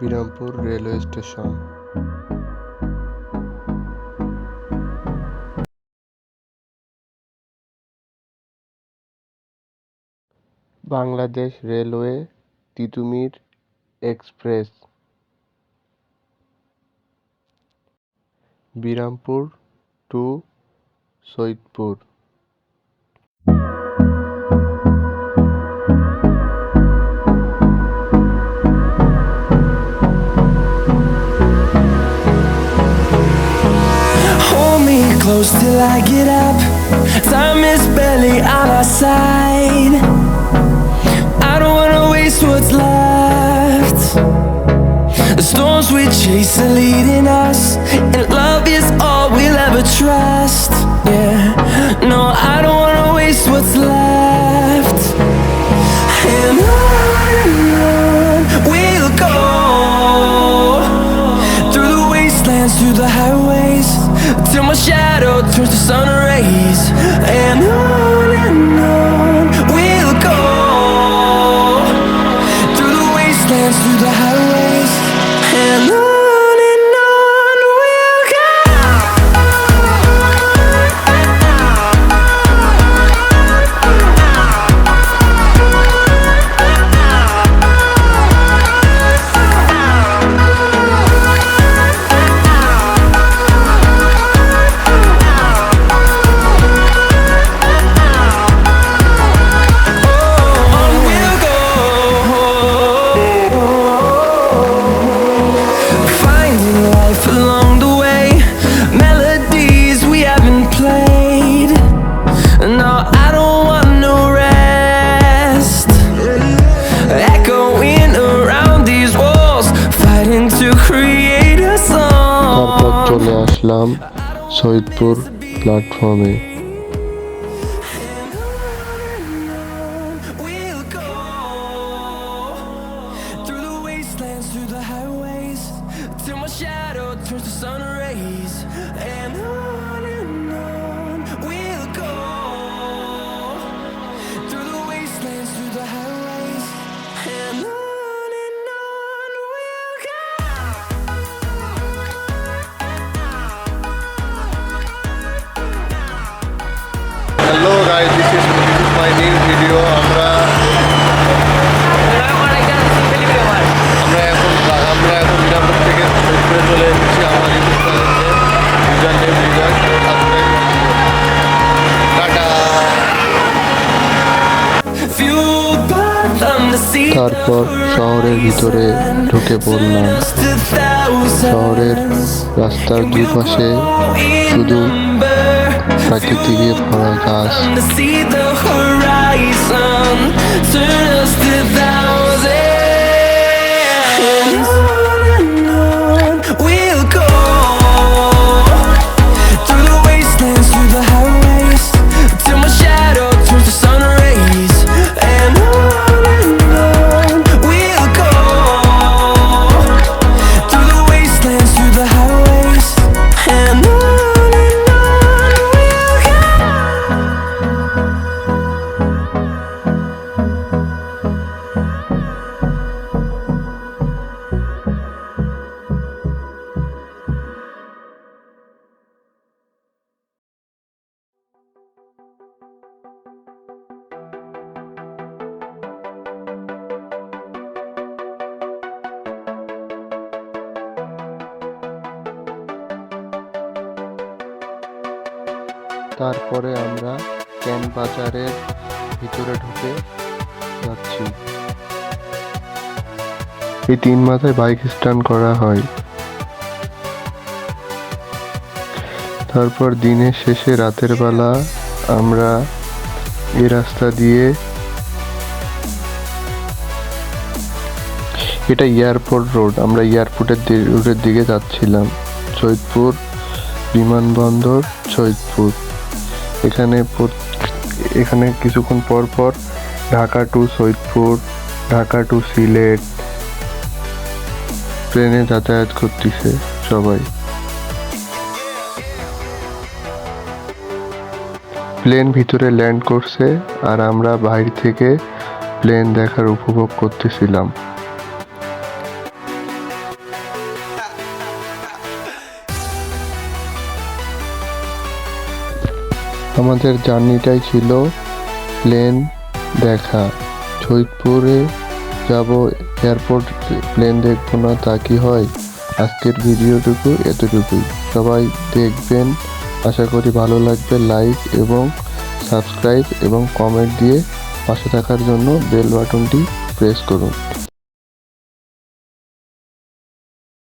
Birampur railway station. Bangladesh railway Titumir Express. Birampur to Saidpur. Hold me close till I get up. Time is barely on our side. I don't wanna waste what's left. The storms we chase are leading us, and love is all we'll ever trust. Yeah, no, I don't wanna waste what's left. And on we'll go, through the wastelands, through the highways, till my shadow turns to sun rays. And on we'll go, through the wastelands, through the highways, and on we'll go. On we'll go, finding life along the way, melodies we haven't played. No, I don't want no rest, echoing around these walls, fighting to create a তারপর song. চলে আসলাম সৈয়দপুর প্ল্যাটফর্মে। We'll go, through the wastelands, through the highways, till my shadow turns to sun rays. And on we'll go, through the wastelands, through the highways, and on we'll go. Hello guys, this is my new video. আমরা এখন বিরামপুর থেকে সৈয়দপুরে চলে এসেছি। আমার YouTube চ্যানেলে user name tata. Fueled by them to see তারপর শহরের ভিতরে ঢুকে পড়লাম। শহরের রাস্তার দুপাশে শুধু প্রাকৃতিকে ভরা গাছ। to see the horizon, turn us to thousands. On we'll go, through the wastelands, through the highways, till my shadow turns to sun rays. And on we'll go, through the wastelands, through the highways, and on we'll go. তারপরে আমরা can বাজারের ভিতরে ঢুকে যাচ্ছি। এই 3 মাথায় bike stand করা হয়। তারপর দিনের শেষে রাতের বেলা আমরা এই রাস্তা দিয়ে, এটা এয়ারপোর্ট রোড, আমরা এয়ারপোর্টের রোডের দিকে যাচ্ছিলাম। সৈয়দপুর বিমানবন্দর, সৈয়দপুর। এখানে কিছুক্ষণ পর পর ঢাকা টু সৈয়দপুর, ঢাকা টু সিলেট ট্রেনে যাতায়াত করতেছে সবাই। প্লেন ভিতরে ল্যান্ড করছে আর আমরা বাইরে থেকে প্লেন দেখার উপভোগ করতেছিলাম। আমাদের জার্নিটাই ছিল প্লেন দেখা। সৈয়দপুরে যাব, এয়ারপোর্ট প্লেন দেখবো না তা কি হয়? আজকের ভিডিওটুকু এতটুকুই। সবাই দেখবেন, আশা করি ভালো লাগবে। লাইক এবং সাবস্ক্রাইব এবং কমেন্ট দিয়ে পাশে থাকার জন্য বেল বাটনটি প্রেস করুন।